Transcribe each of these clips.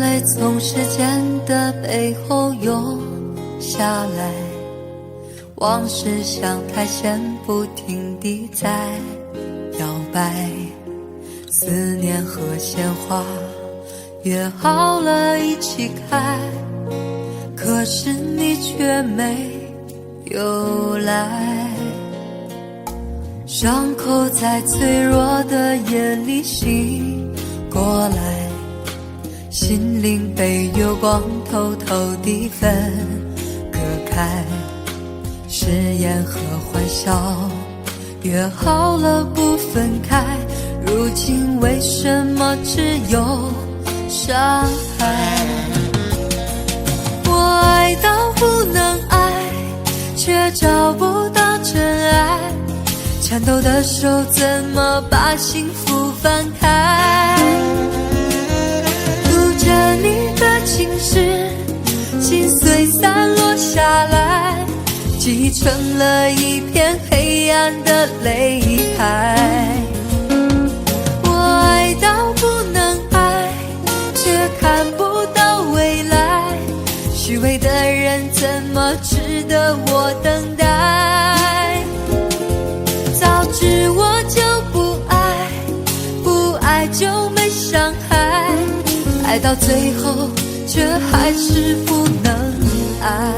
泪从时间的背后涌下来，往事像苔藓不停地在摇摆，思念和鲜花约好了一起开，可是你却没有来。伤口在脆弱的夜里醒过来，心灵被月光偷偷地分割开，誓言和欢笑约好了不分开，如今为什么只有伤害？我爱到不能爱，却找不到真爱，颤抖的手怎么把幸福翻开？读着你的情诗，心碎散落下来，积成了一片黑暗的泪海。我爱到不能爱，却看不到未来，虚伪的人怎么值得我等待？早知我就不爱，不爱就没伤害，爱到最后却还是不能爱。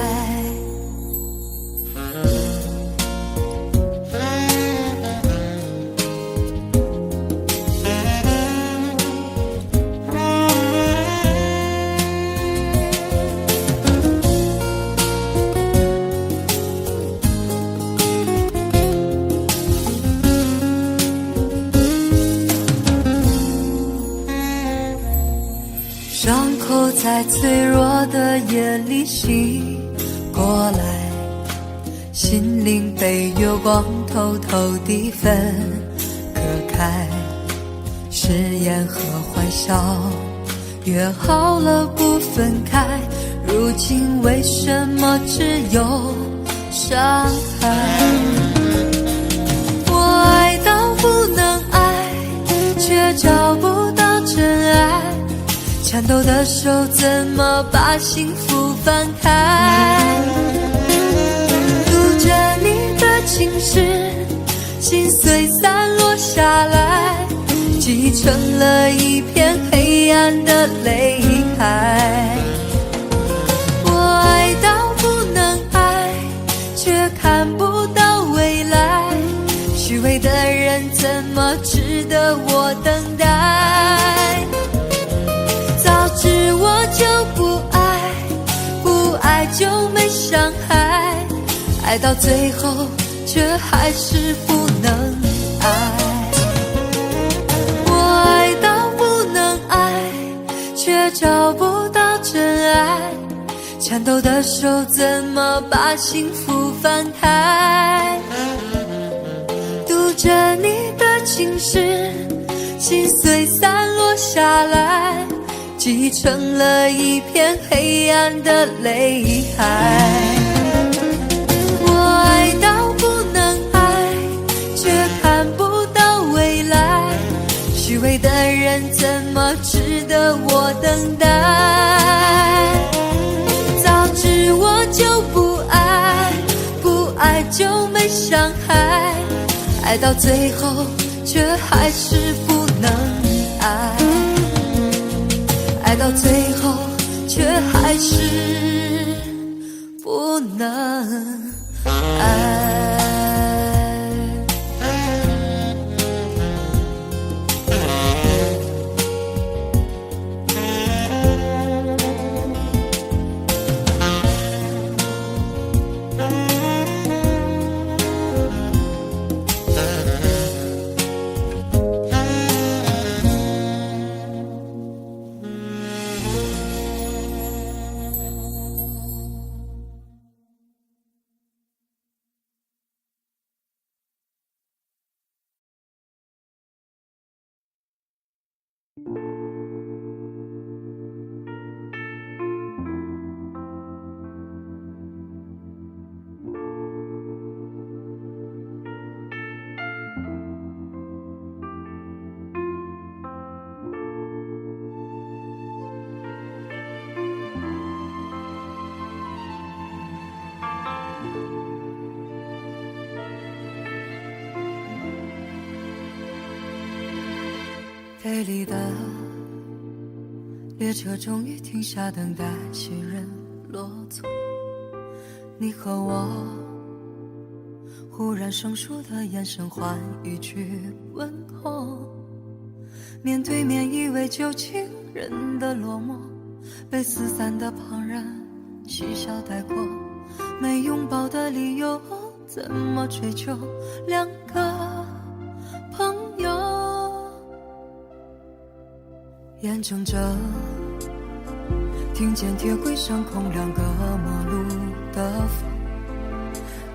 伤口在脆弱的夜里醒过来，心灵被月光偷偷地分割开，誓言和欢笑约好了不分开，如今为什么只有伤害？我爱到不能爱，却找不到真爱，颤抖的手怎么把幸福翻开？读着你的情诗，心碎散落下来，积成了一片黑暗的泪海。我爱到不能爱，却看不到未来，虚伪的人怎么值得我等待？早知我就不爱，不爱就没伤害，爱到最后却还是不能爱。我爱到不能爱，却找不到真爱，颤抖的手怎么把幸福翻开？读着你的情诗，心碎散落下来，积成了一片黑暗的泪海。我爱到不能爱，却看不到未来，虚伪的人怎么值得我等待？早知我就不爱，不爱就没伤害，爱到最后却还是不能爱，爱到最后却还是不能爱。北里的列车终于停下，等待行人落座。你和我忽然生疏的眼神换一句问候，面对面以为旧情人的落寞，被四散的旁人嬉笑带过。没拥抱的理由，怎么追求两个朋友？眼睁着听见铁轨上空两个陌路的风，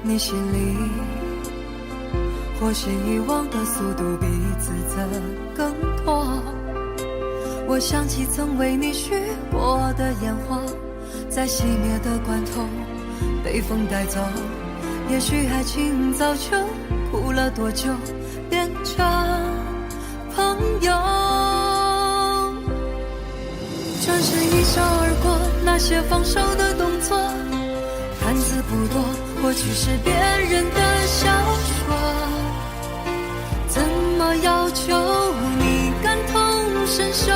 你心里或许遗忘的速度比自责更多。我想起曾为你许过的烟花，在熄灭的关头被风带走。也许爱情早就哭了多久，变成朋友。转身一笑而过，那些放手的动作，看似不多，或许是别人的小说。怎么要求你感同身受？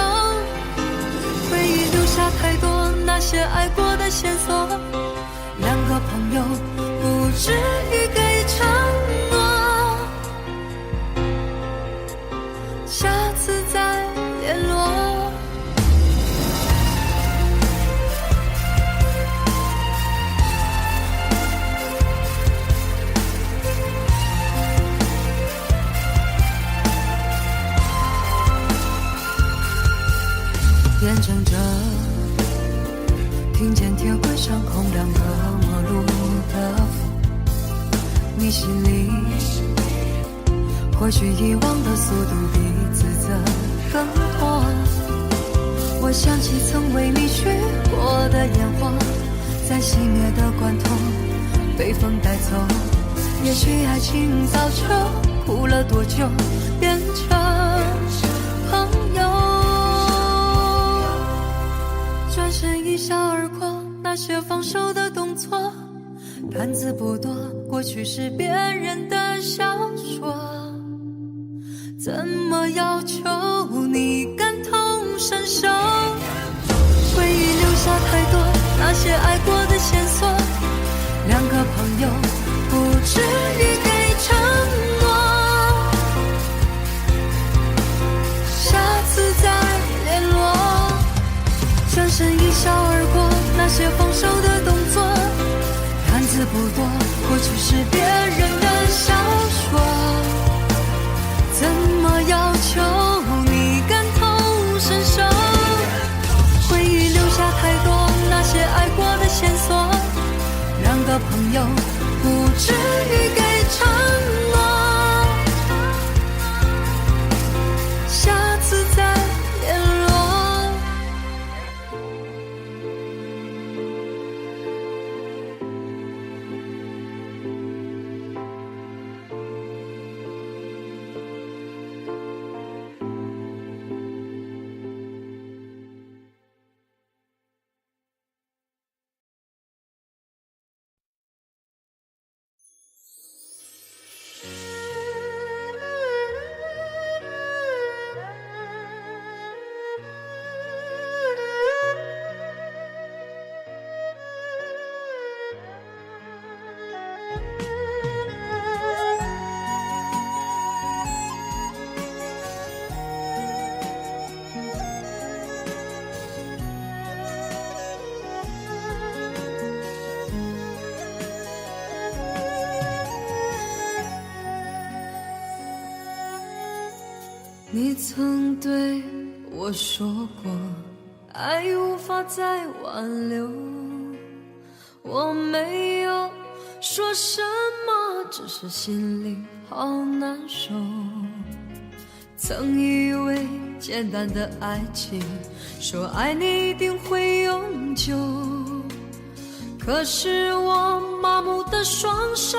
回忆留下太多那些爱过的线索，两个朋友不至于给承诺，下次再联络。眼睁着听见铁轨上空两个陌路的风，你心里或许遗忘的速度比自责更多。我想起曾为你许过的烟花，在熄灭的关头被风带走。也许爱情早就哭了多久，变成朋友。转身一笑而过，那些放手的动作，看似不多，过去是别人的小说。怎么要求你感同身受？回忆留下太多那些爱过的线索，两个朋友不至于给承诺，下次再联络。转身一笑而过，那些放手的动作，看似不多，或许是别人的小说。怎么要求你感同身受？回忆留下太多那些爱过的线索，两个朋友不至于给承诺，下次再联络。你曾对我说过，爱无法再挽留。我没有说什么，只是心里好难受。曾以为简单的爱情，说爱你一定会永久，可是我麻木的双手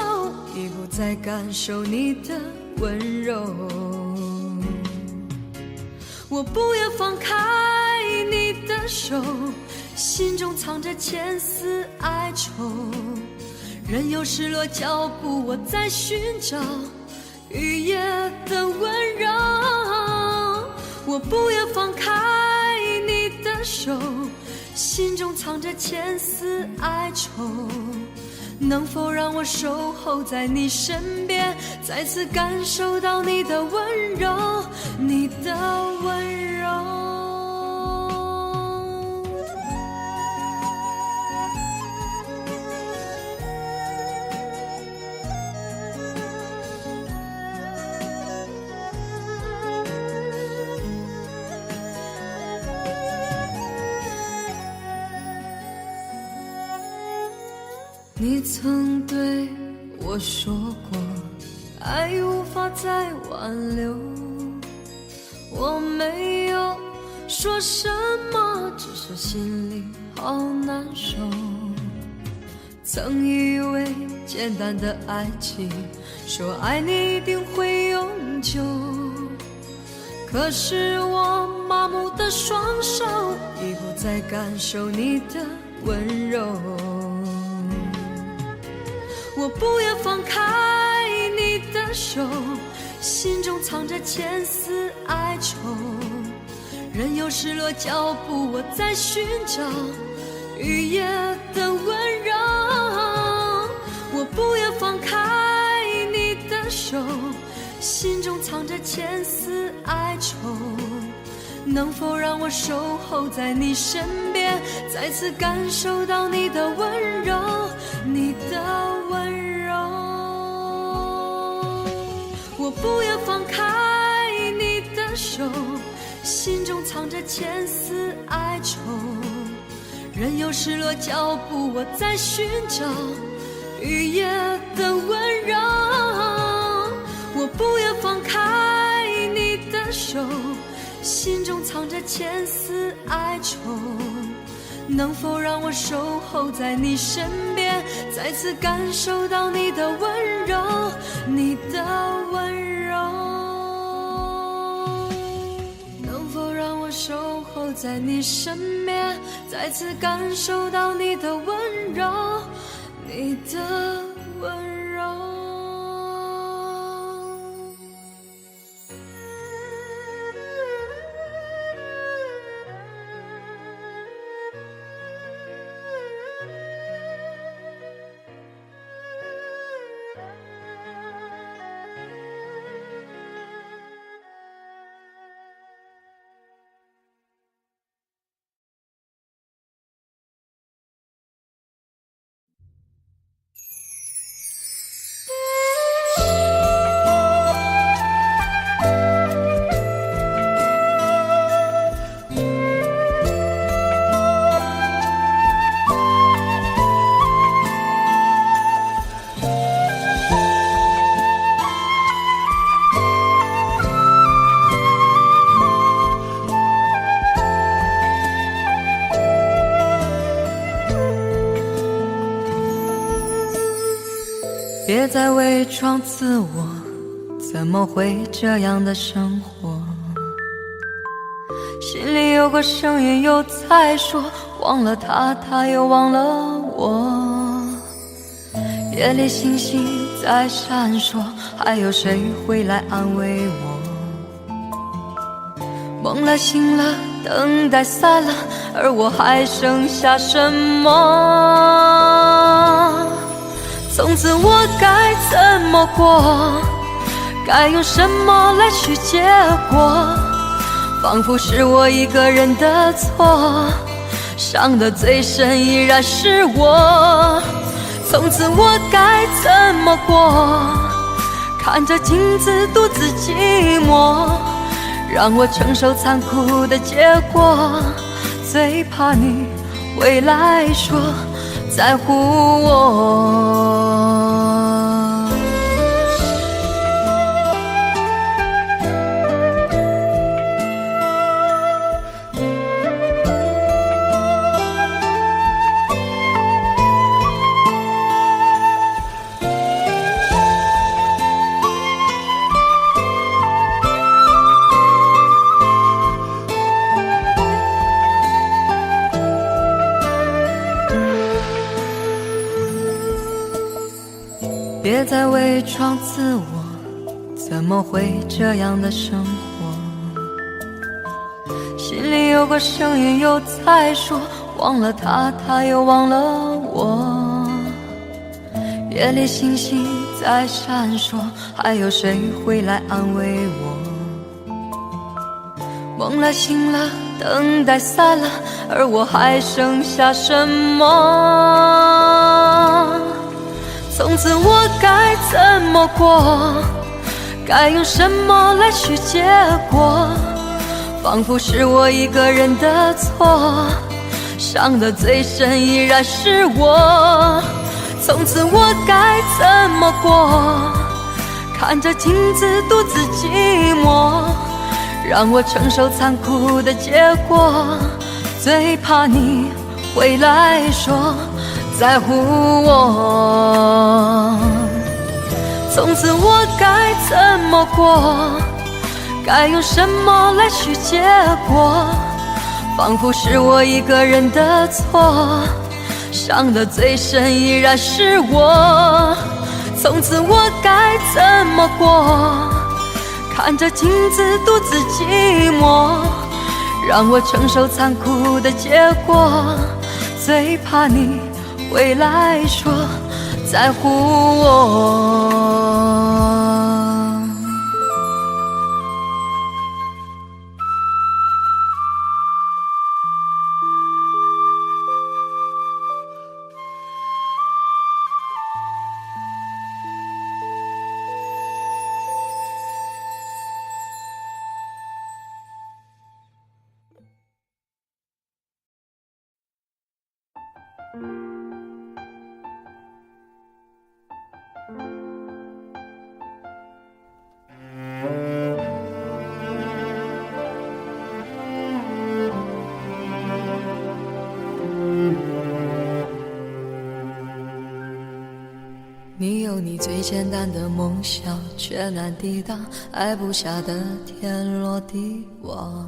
已不再感受你的温柔。我不愿放开你的手，心中藏着千丝哀愁，任由失落脚步，我在寻找雨夜的温柔。我不要放开你的手，心中藏着千丝哀愁，能否让我守候在你身边，再次感受到你的温柔，你的温柔。你曾对我说过，爱无法再挽留，我没有说什么，只是心里好难受。曾以为简单的爱情，说爱你一定会永久，可是我麻木的双手已不再感受你的温柔。我不要放开你的手，心中藏着千丝哀愁，任由失落脚步，我在寻找雨夜的温柔。我不要放开你的手，心中藏着千丝哀愁，能否让我守候在你身边，再次感受到你的温柔，你的温柔。我不要放开你的手，心中藏着千丝哀愁，任由失落脚步，我在寻找雨夜的温柔。我不要放开你的手，心中藏着千丝哀愁，能否让我守候在你身边，再次感受到你的温柔，你的温柔。能否让我守候在你身边，再次感受到你的温柔，你的温柔。别再伪装自我，怎么会这样的生活？心里有个声音又在说，忘了他，他又忘了我。夜里星星在闪烁，还有谁会来安慰我？梦了醒了，等待散了，而我还剩下什么？从此我该怎么过？该用什么来去结果？仿佛是我一个人的错，伤得最深依然是我。从此我该怎么过？看着镜子独自寂寞，让我承受残酷的结果。最怕你回来说在乎我。别再伪装自我，怎么会这样的生活？有个声音又在说，忘了他，他又忘了我。夜里星星在闪烁，还有谁会来安慰我？梦了醒了，等待散了，而我还剩下什么？从此我该怎么过？该用什么来去结果？仿佛是我一个人的错，伤得最深依然是我。从此我该怎么过？看着镜子独自寂寞，让我承受残酷的结果。最怕你回来说在乎我。从此我该怎么过？该用什么来去结果？仿佛是我一个人的错，伤得最深依然是我。从此我该怎么过？看着镜子独自寂寞，让我承受残酷的结果。最怕你回来说在乎我。你有你最简单的梦想，却难抵挡爱不下的天罗地网。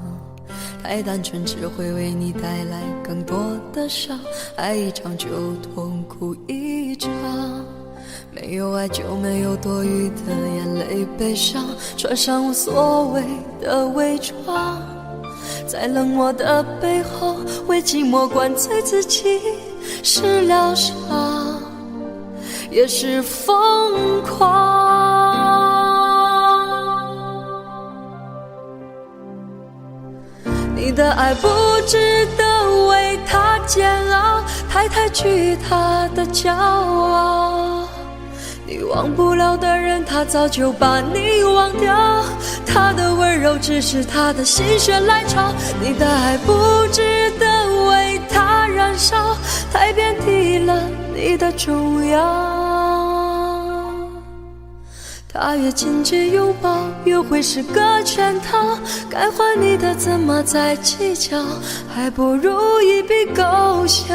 太单纯只会为你带来更多的伤，爱一场就痛苦一场。没有爱就没有多余的眼泪悲伤，穿上无所谓的伪装，在冷漠的背后为寂寞灌醉自己，是疗伤也是疯狂。你的爱不值得为他煎熬，太惧他的骄傲。你忘不了的人，他早就把你忘掉，他的温柔只是他的心血来潮。你的爱不值得为他燃烧，太遍体了你的重要。他越紧紧拥抱，越会是个圈套。该还你的怎么再计较，还不如一笔勾销。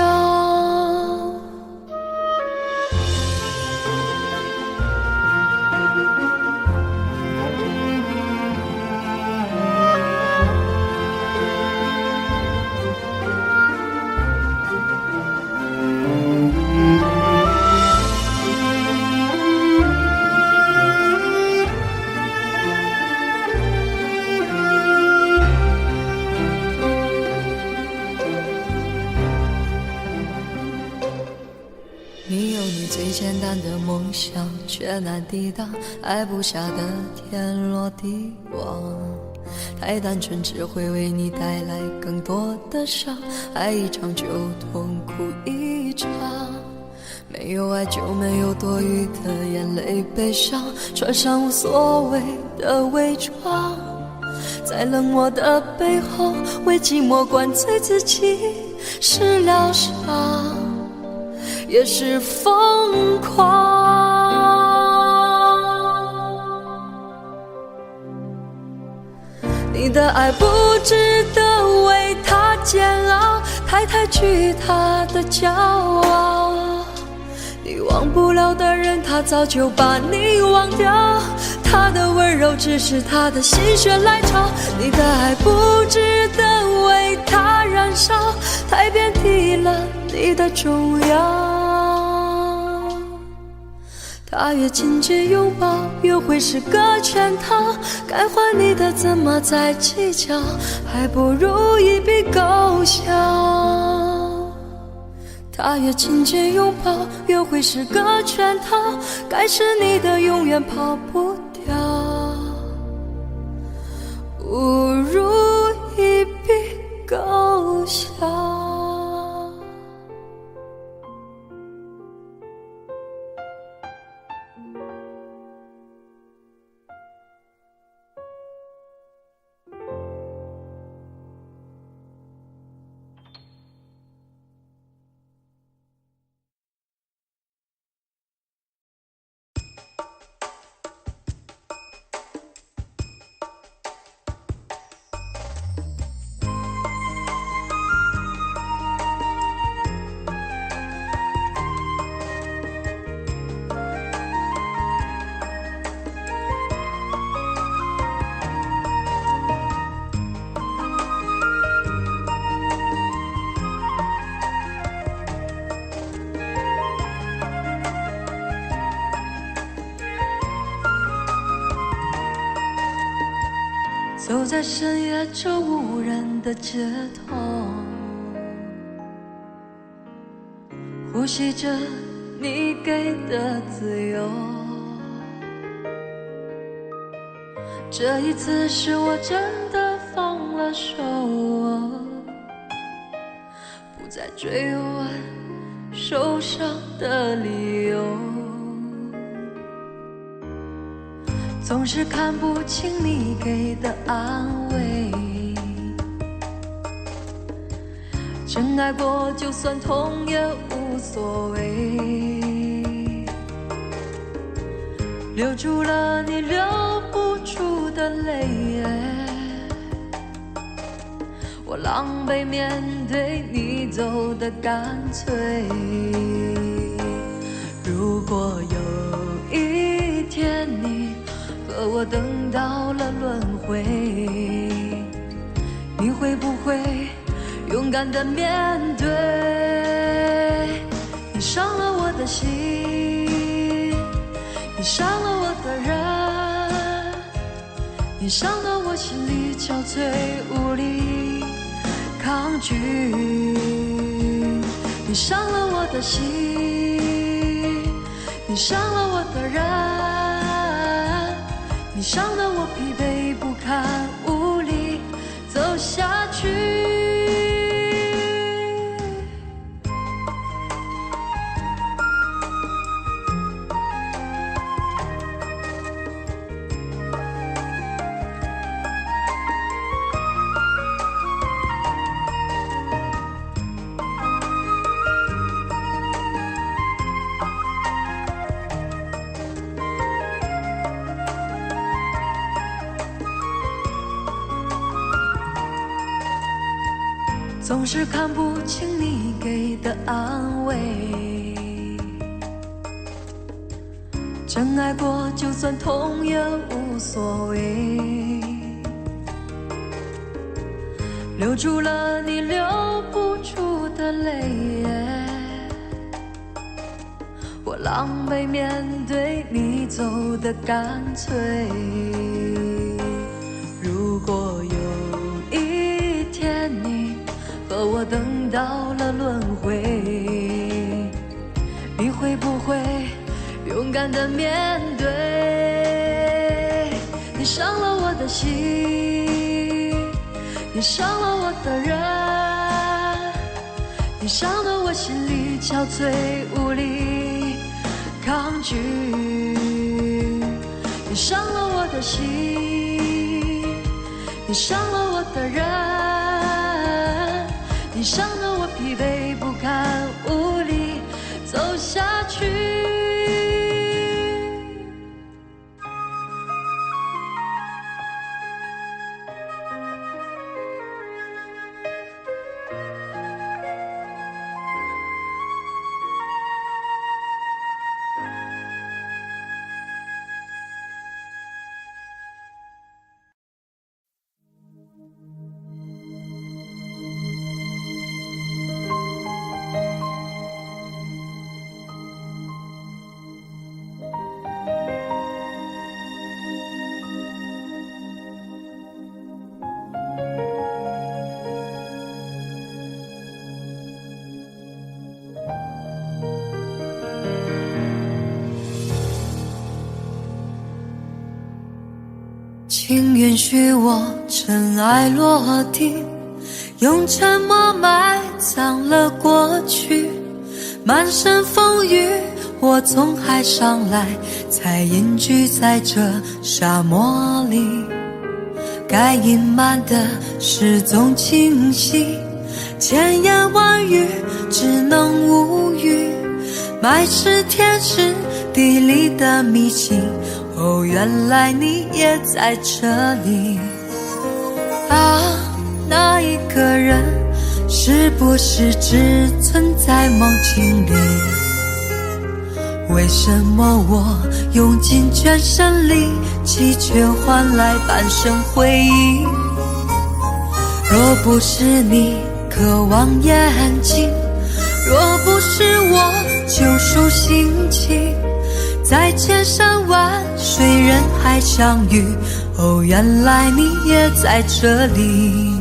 你有你最简单的梦想，却难抵挡爱不下的天罗地网。太单纯只会为你带来更多的伤，爱一场就痛苦一场。没有爱就没有多余的眼泪悲伤，穿上无所谓的伪装，在冷漠的背后为寂寞灌醉自己，是疗伤也是疯狂。你的爱不值得为他煎熬，太惧他的骄傲。你忘不了的人，他早就把你忘掉，他的温柔只是他的心血来潮。你的爱不值得为他燃烧，太遍体了你的重要。他越亲近拥抱，越会是个圈套。该还你的怎么再计较，还不如一笔勾销。他越亲近拥抱，越会是个圈套。该是你的永远跑不掉，不如一笔勾销。走在深夜这无人的街头，呼吸着你给的自由。这一次是我真的放了手，不再追问受伤的理由。总是看不清你给的安慰，真爱过就算痛也无所谓，留住了你留不住的泪，我狼狈面对你走的干脆。如果有一天你和我等到了轮回，你会不会勇敢地面对？你伤了我的心，你伤了我的人，你伤得我心里憔悴无力抗拒。你伤了我的心，你伤了我的人，你伤得我疲惫不堪无力走下去。总是看不清你给的安慰，真爱过就算痛也无所谓，留住了你留不住的泪，我狼狈面对你走的干脆。如果有一天你和我等到了轮回，你会不会勇敢地面对？你伤了我的心，你伤了我的人，你伤得我心里憔悴无力抗拒。你伤了我的心，你伤了我的人，你伤得我疲惫不堪无力走下去。请允许我尘埃落定，用沉默埋葬了过去。满身风雨，我从海上来，才隐居在这沙漠里。该隐瞒的事总清晰，千言万语只能无语。埋尸天时地利的迷信，哦，原来你也在这里啊！那一个人是不是只存在梦境里？为什么我用尽全身力气，却换来半生回忆？若不是你渴望眼睛，若不是我救赎心情，在千山万水人海相遇，哦，原来你也在这里。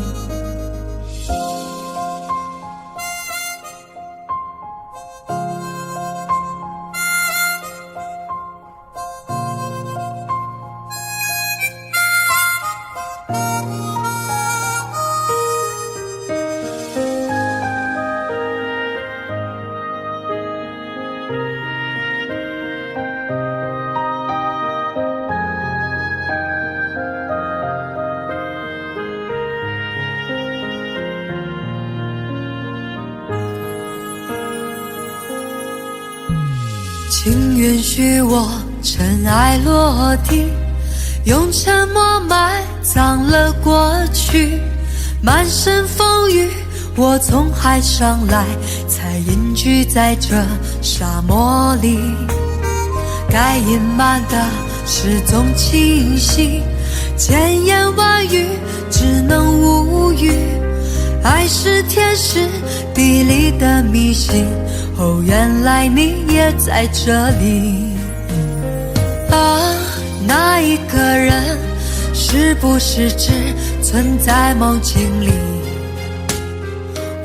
请允许我尘埃落定，用沉默埋葬了过去。满身风雨，我从海上来，才隐居在这沙漠里。该隐瞒的事总清晰，千言万语只能无语。爱是天时地利的迷信，哦，原来你也在这里啊！那一个人是不是只存在梦境里？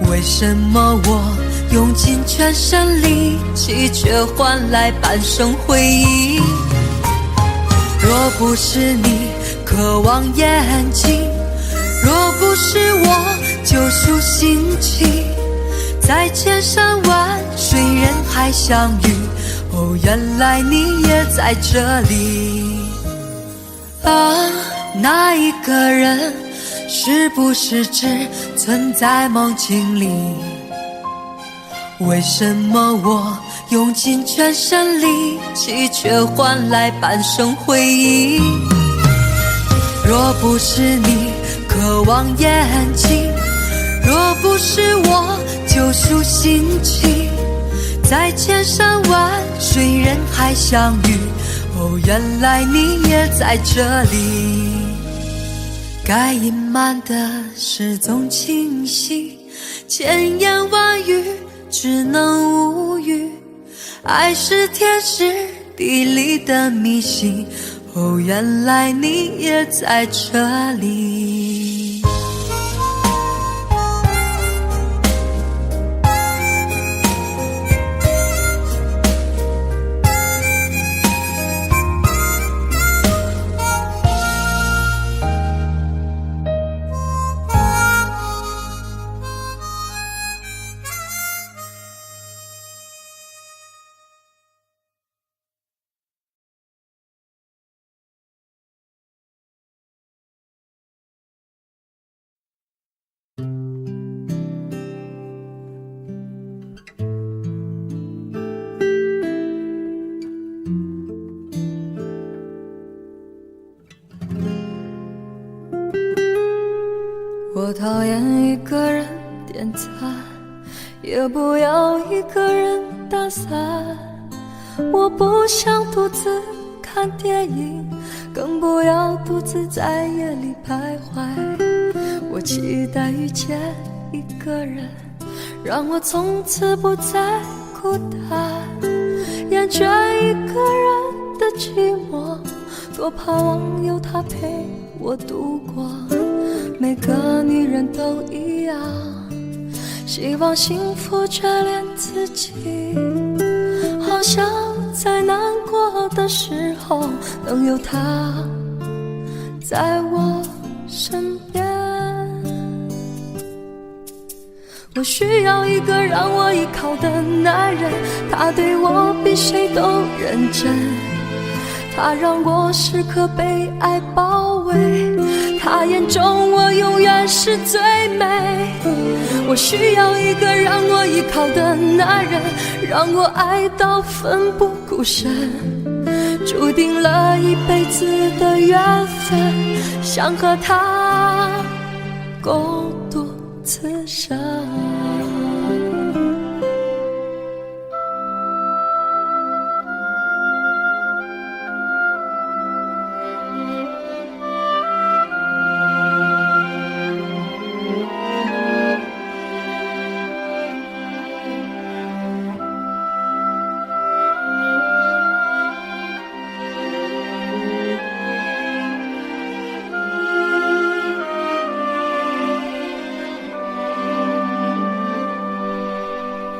为什么我用尽全身力气，却换来半生回忆？若不是你渴望眼睛，若不是我救赎心情，在千山万水人海相遇，哦，原来你也在这里啊！那一个人是不是只存在梦境里？为什么我用尽全身力气，却换来半生回忆？若不是你渴望眼睛，若不是我救赎心情，在千山万水人海相遇，哦，原来你也在这里。该隐瞒的事总清晰，千言万语只能无语。爱是天时地利的迷信，哦，原来你也在这里。我讨厌一个人点赞，也不要一个人打伞。我不想独自看电影，更不要独自在夜里徘徊。我期待遇见一个人，让我从此不再孤单。厌倦一个人的寂寞，多盼望有他陪我度过。每个女人都一样，希望幸福却连自己，好想在难过的时候能有他在我身边。我需要一个让我依靠的男人，他对我比谁都认真，他让我时刻被爱包围，他眼中我永远是最美。我需要一个让我依靠的男人，让我爱到奋不顾身，注定了一辈子的缘分，想和他共度此生。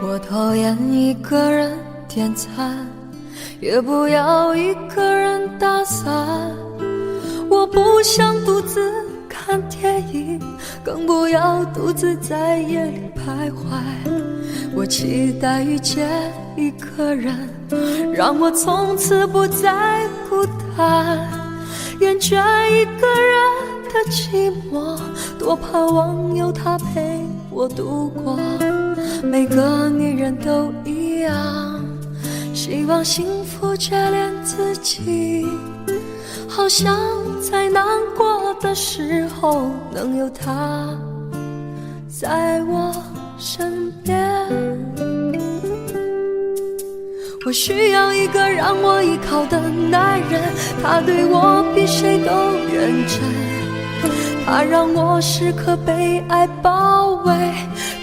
我讨厌一个人点餐，也不要一个人打伞。我不想独自看电影，更不要独自在夜里徘徊。我期待遇见一个人，让我从此不再孤单。厌倦一个人的寂寞，多盼望有他陪我度过。每个女人都一样，希望幸福却连自己，好想在难过的时候能有他在我身边。我需要一个让我依靠的男人，他对我比谁都认真，他让我时刻被爱包围，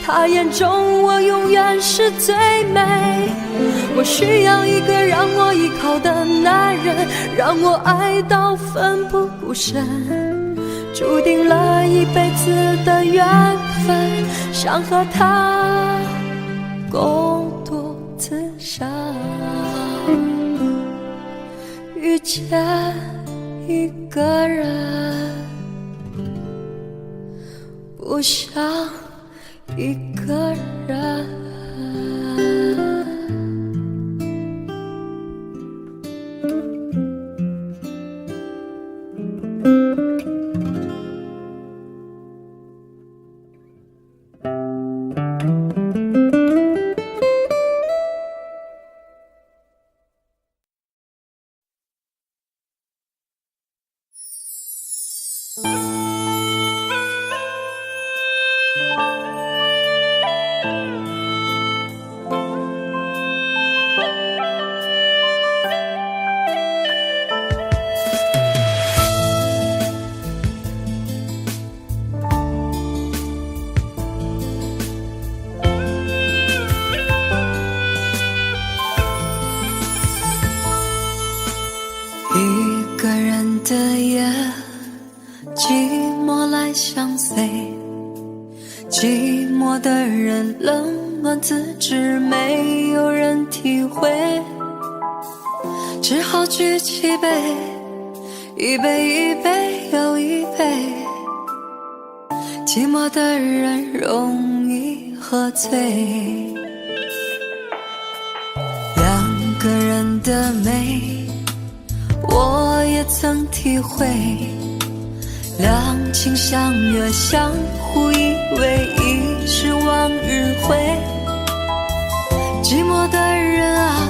他眼中我永远是最美。我需要一个让我依靠的男人，让我爱到奋不顾身，注定了一辈子的缘分，想和他共度此生。遇见一个人，不想一个人。一个人的夜，寂寞来相随，寂寞的人冷暖自知，没有人体会，只好举起杯，一杯一杯又一杯，寂寞的人容易喝醉。两个人的美我也曾体会，两情相悦，相互依偎，一世往日回。寂寞的人啊，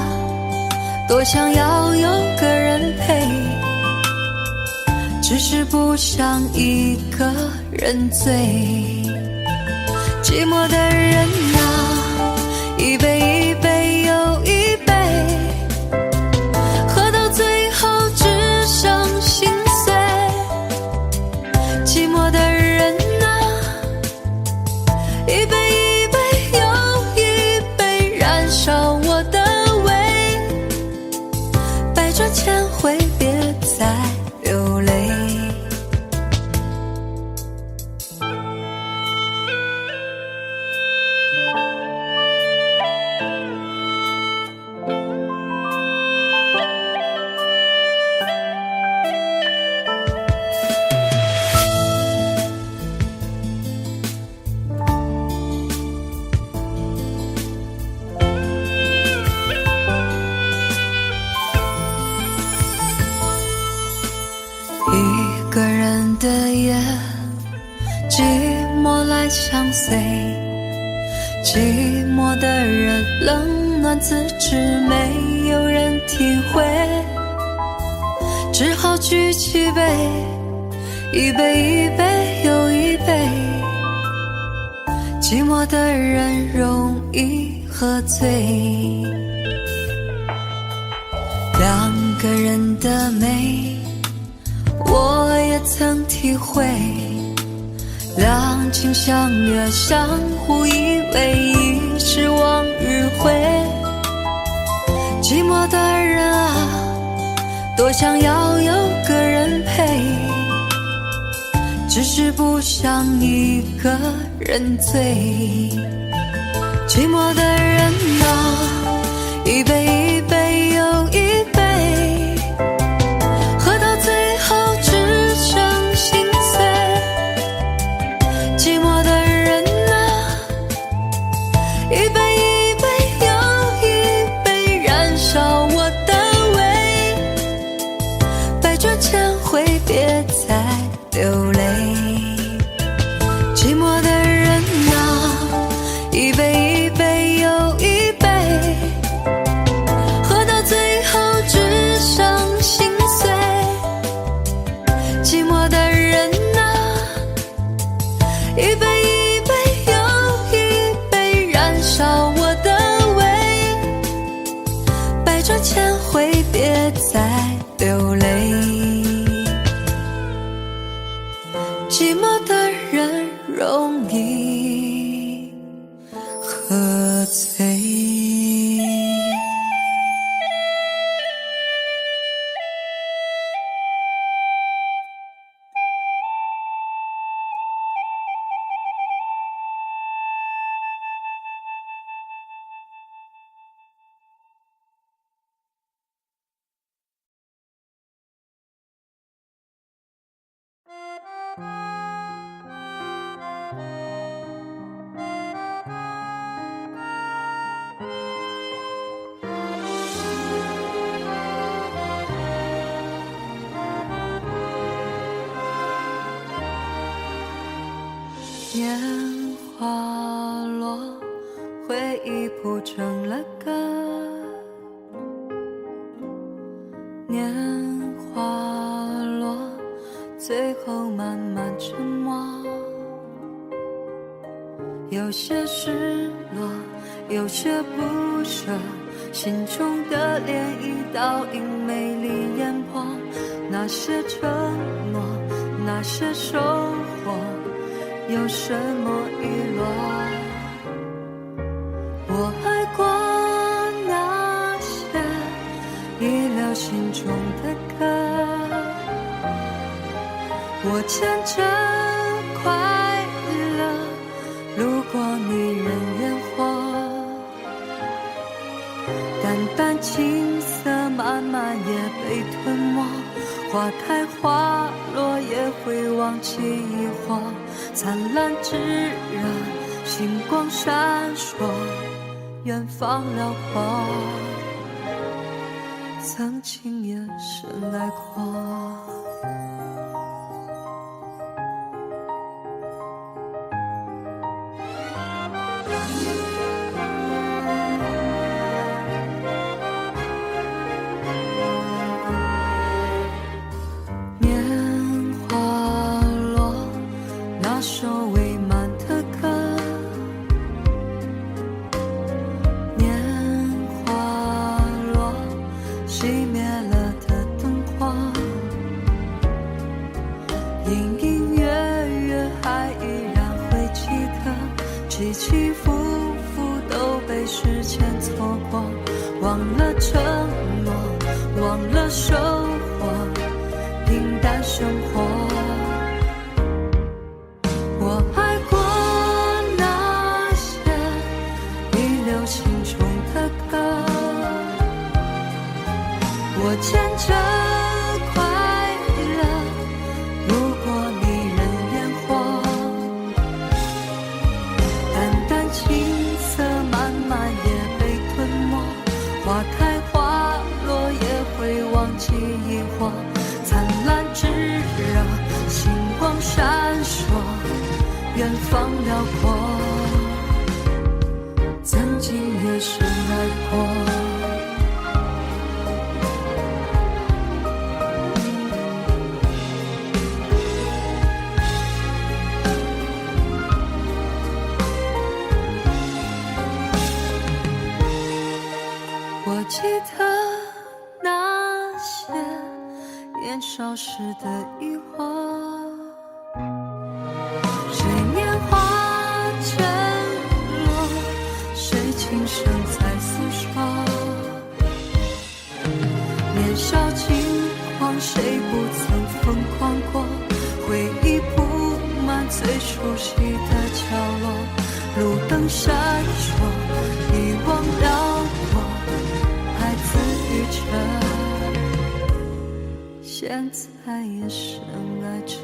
多想要有个人陪，只是不想一个人醉。寂寞的人啊，一杯一杯又一杯，喝到最后只剩心碎。寂寞的人啊，一杯一杯又一杯，燃烧我的胃，百转千回别再流泪。冷暖自知，没有人体会，只好举起杯，一杯一杯又一杯，寂寞的人容易喝醉。两个人的美，我也曾体会，两情相悦，相互依偎，已是往日回。寂寞的人啊，多想要有个人陪，只是不想一个人醉。寂寞的人啊，一杯一杯又一杯，喝到最后只剩心碎。寂寞的人啊，一杯一杯又一杯，燃烧我的胃，百转千回别再流泪。寂寞的人啊，一杯一杯又一杯，喝到最后只剩心碎。寂寞的人啊，一杯一杯又一杯，燃烧我的胃，百转千回别再流泪。寂寞的人容易喝醉。年华落，回忆谱成了歌。年华落，最后慢慢沉默。有些失落，有些不舍，心中的涟漪倒映美丽眼波。那些承诺，那些收获，有什么遗落？我爱过那些遗留心中的歌，我牵着快乐路过迷人烟火。淡淡青涩慢慢也被吞没，花开花落也会忘记疑惑。灿烂炙热，星光闪烁，远方辽阔，曾经也深爱过。起起伏伏都被时间错过，忘了承诺，忘了收获，平淡生活。我爱过那些遗留心中的歌，我牵着快乐路过迷人烟火。淡淡青涩慢慢也被吞没，花开花落也会忘记疑惑。灿烂炙热，星光闪烁，远方辽阔，曾经也的深爱过。我记得那些年少时的疑惑，谁年华渐落，谁轻声在诉说，年少轻狂，谁不曾疯狂过，回忆布满最熟悉的角落，路灯闪烁，遗忘绕过，还自语着，现在也深爱着。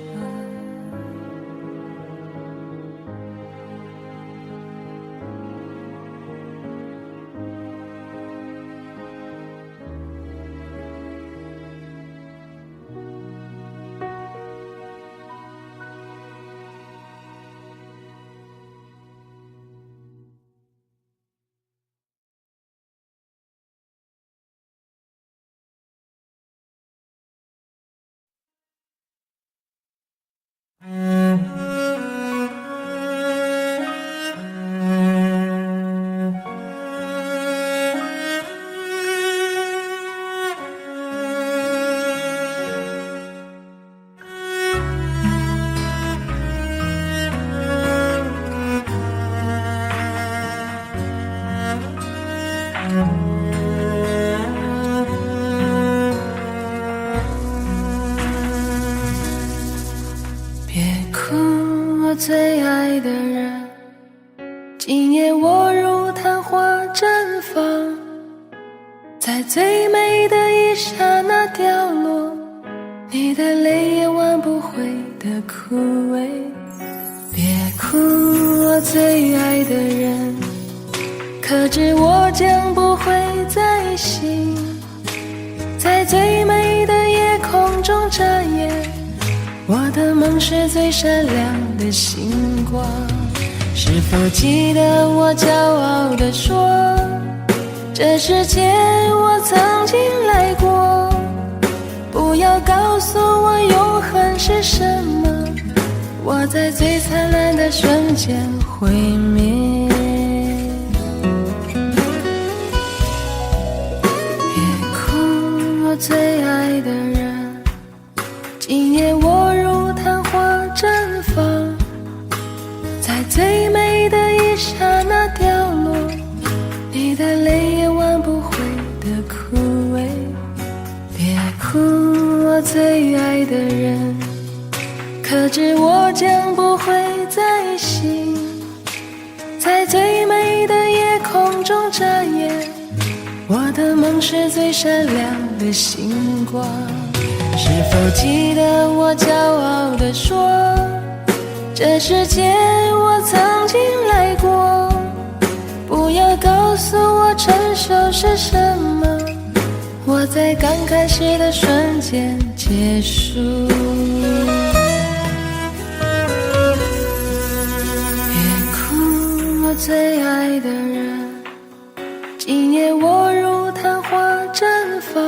最爱的人，今夜我如昙花绽放，在最美的一刹那掉落，你的泪也挽不回的枯萎。别哭，我最爱的人，可知我将不会再醒，在最美的夜空中眨眼，我的梦是最闪亮的星光。是否记得我骄傲地说，这世界我曾经来过，不要告诉我永恒是什么，我在最灿烂的瞬间毁灭。别哭，我最爱的人，今夜我如昙花绽放，在最美的一刹那掉落，你的泪也挽不回的枯萎。别哭，我最爱的人，可知我将不会再醒，在最美的夜空中眨眼，我的梦是最闪亮的星光。是否记得我骄傲地说，这世界我曾经来过，不要告诉我成熟是什么，我在刚开始的瞬间结束。别哭，我最爱的人，今夜我如昙花绽放，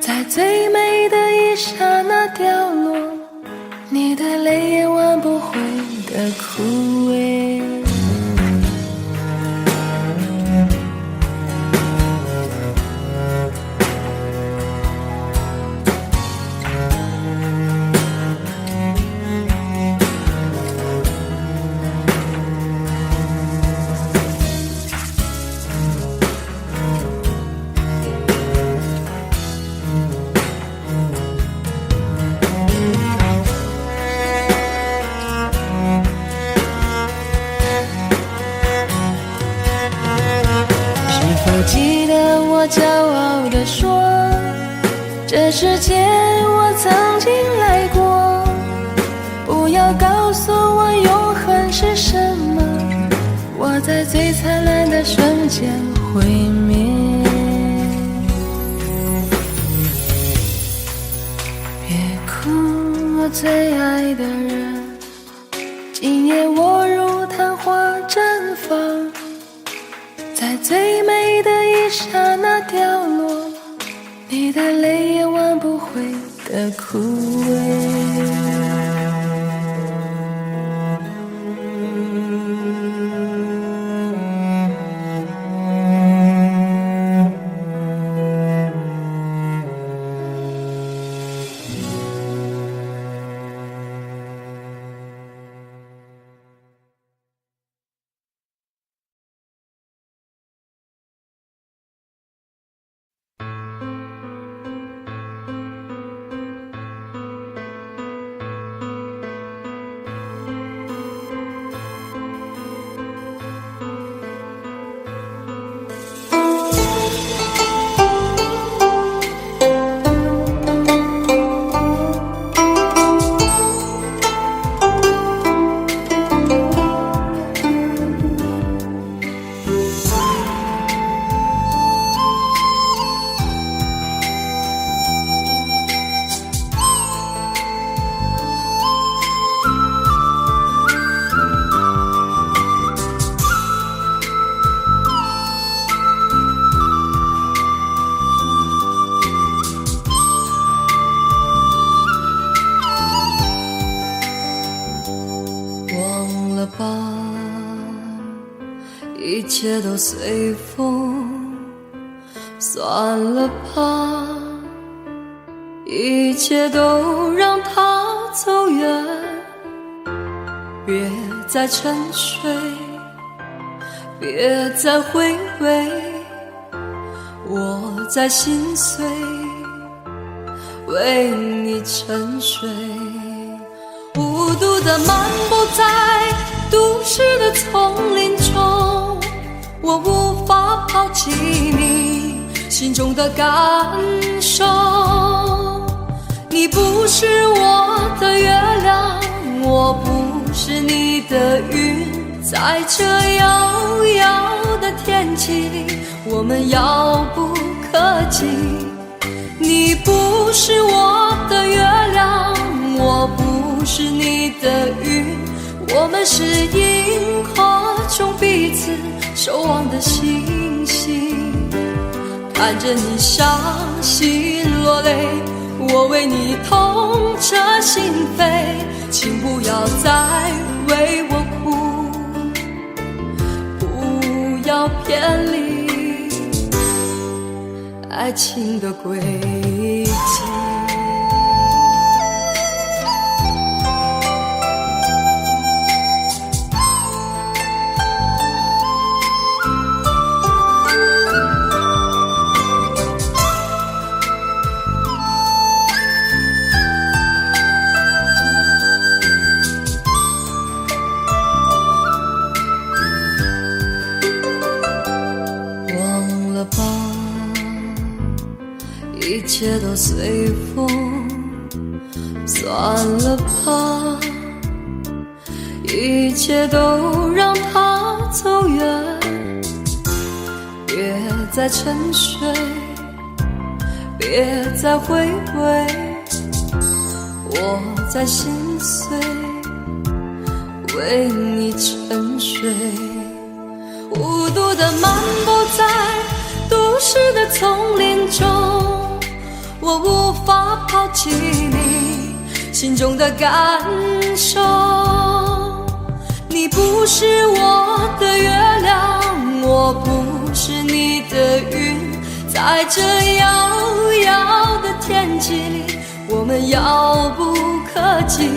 在最美的一刹那掉落，你的泪也挽不回的枯萎。记得我骄傲地说，这世界我曾经来过，不要告诉我永恒是什么，我在最灿烂的瞬间毁灭。别哭，我最爱的人，今夜我如昙花绽放，在最美的一刹那掉落，你的泪也挽不回的枯萎。一切都随风，算了吧，一切都让它走远，别再沉睡，别再回味，我在心碎，为你沉睡。孤独地漫步在都市的丛林中，我无法抛弃你心中的感受。你不是我的月亮，我不是你的云，在这遥遥的天际里，我们遥不可及。你不是我的月亮，我不是你的云，我们是银河中彼此守望的星星。看着你伤心落泪，我为你痛彻心扉，请不要再为我哭，不要偏离爱情的轨迹。一切都随风，算了吧，一切都让它走远，别再沉睡，别再回味，我在心碎，为你沉睡。孤独地漫步在都市的丛林中，我无法抛弃你心中的感受。你不是我的月亮，我不是你的云，在这遥遥的天际里，我们遥不可及。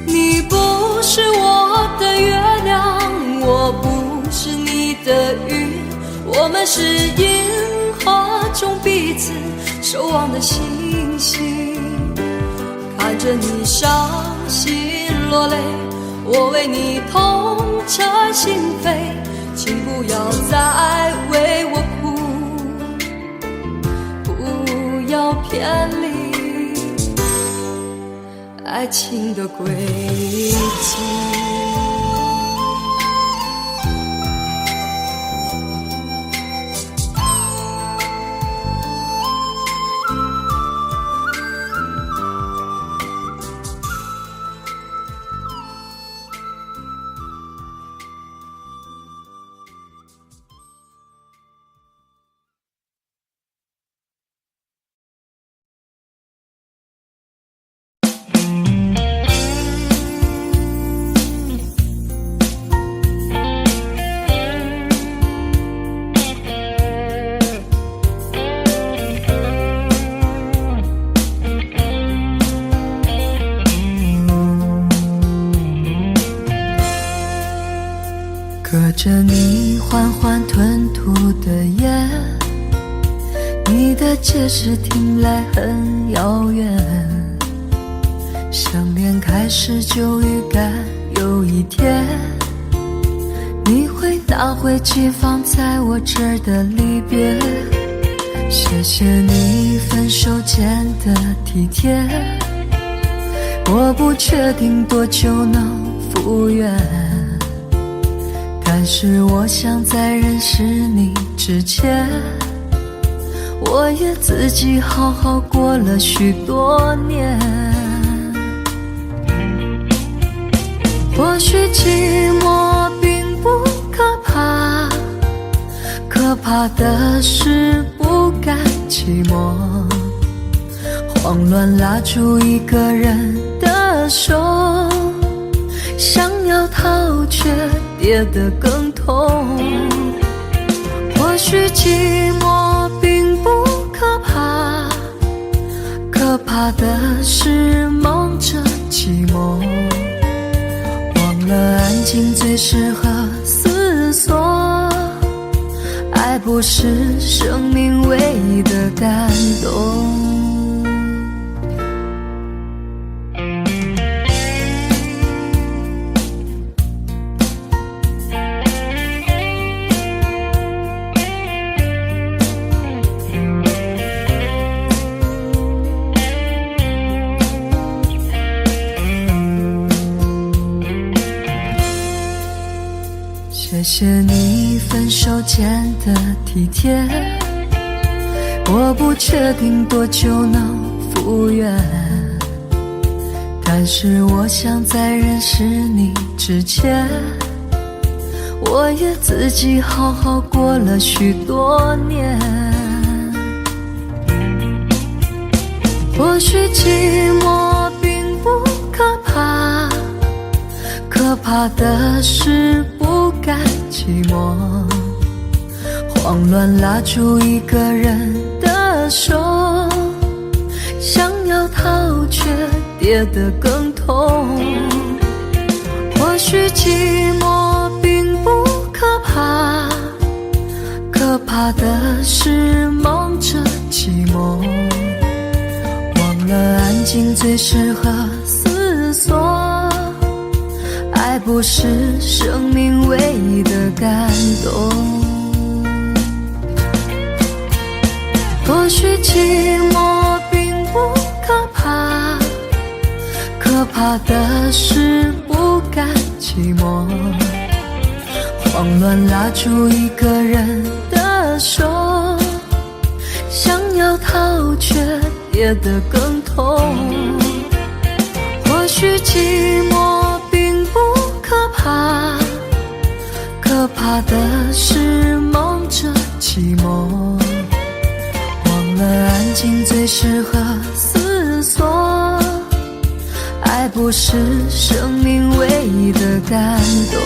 你不是我的月亮，我不是你的云，我们是银河中彼此守望的星星。看着你伤心落泪，我为你痛彻心扉，请不要再为我哭，不要偏离爱情的轨迹。解释听来很遥远，想念开始就预感有一天你会拿回寄放在我这儿的离别。谢谢你分手前的体贴，我不确定多久能复原，但是我想在认识你之前，我也自己好好过了许多年。或许寂寞并不可怕，可怕的是不甘寂寞，慌乱拉住一个人的手，想要逃却跌得更痛。或许寂寞并不可怕，可怕的是忙着寂寞，忘了安静最适合思索，爱不是生命唯一的感动。谢谢你分手前的体贴，我不确定多久能复原，但是我想在认识你之前，我也自己好好过了许多年。或许寂寞并不可怕，可怕的是不甘寂寞，慌乱拉住一个人的手，想要逃却跌得更痛。或许寂寞并不可怕，可怕的是忙着寂寞，忘了安静最适合思索，爱不是生命唯一的感动。或许寂寞并不可怕，可怕的是不甘寂寞，慌乱拉住一个人的手，想要逃却跌得更痛。或许寂寞并不可怕，可怕的是忙着寂寞，忘了安静最适合思索，爱不是生命唯一的感动。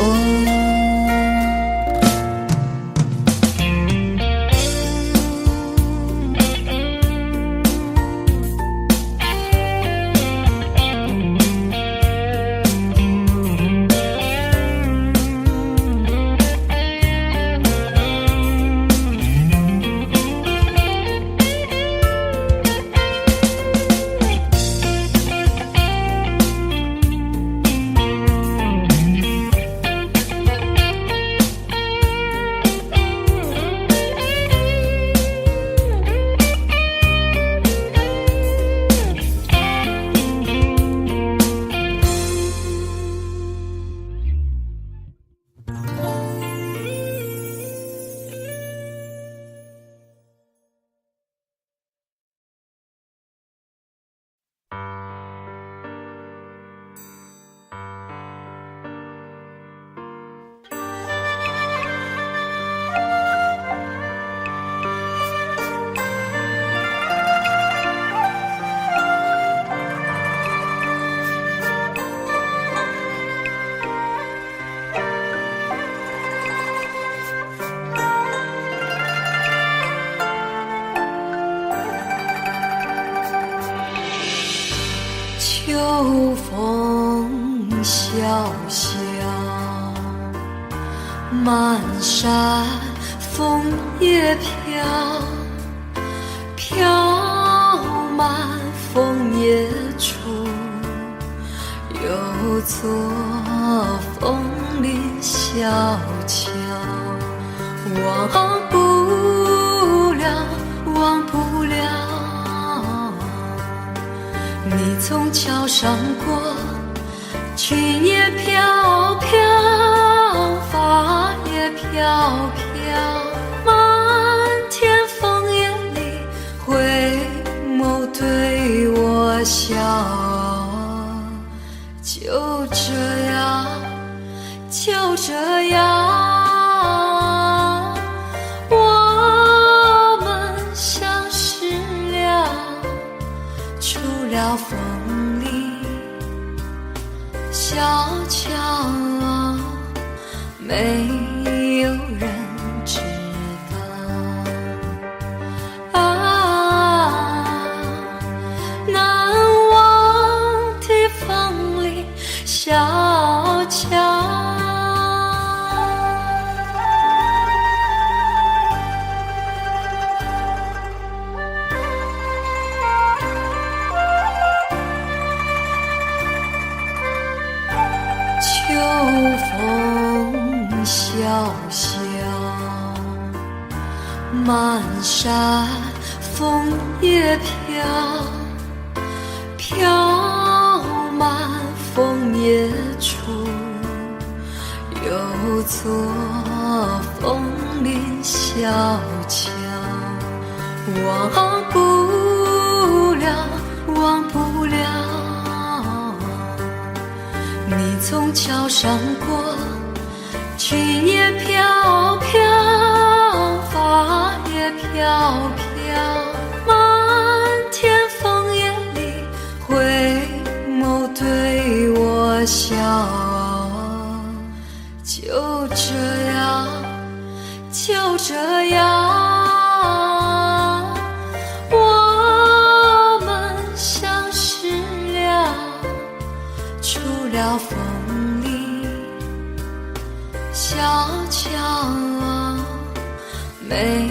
秋风萧萧，漫山枫叶飘，飘满枫叶处，有座枫林小桥，忘不了，忘不了。你从桥上过，裙也飘飘，发也飘飘，满天枫叶里回眸对我笑。就这样，就这样，我们相识了，出了枫林小桥，没有人知道。难忘的枫林小桥。秋风萧萧，满山枫叶飘，飘满枫叶处，有座枫林小桥，忘不了，忘不了。你从桥上过，裙也飘飘，发也飘飘，满天枫叶里回眸对我笑。就这样，就这样，我们相识了，出了枫林小桥，没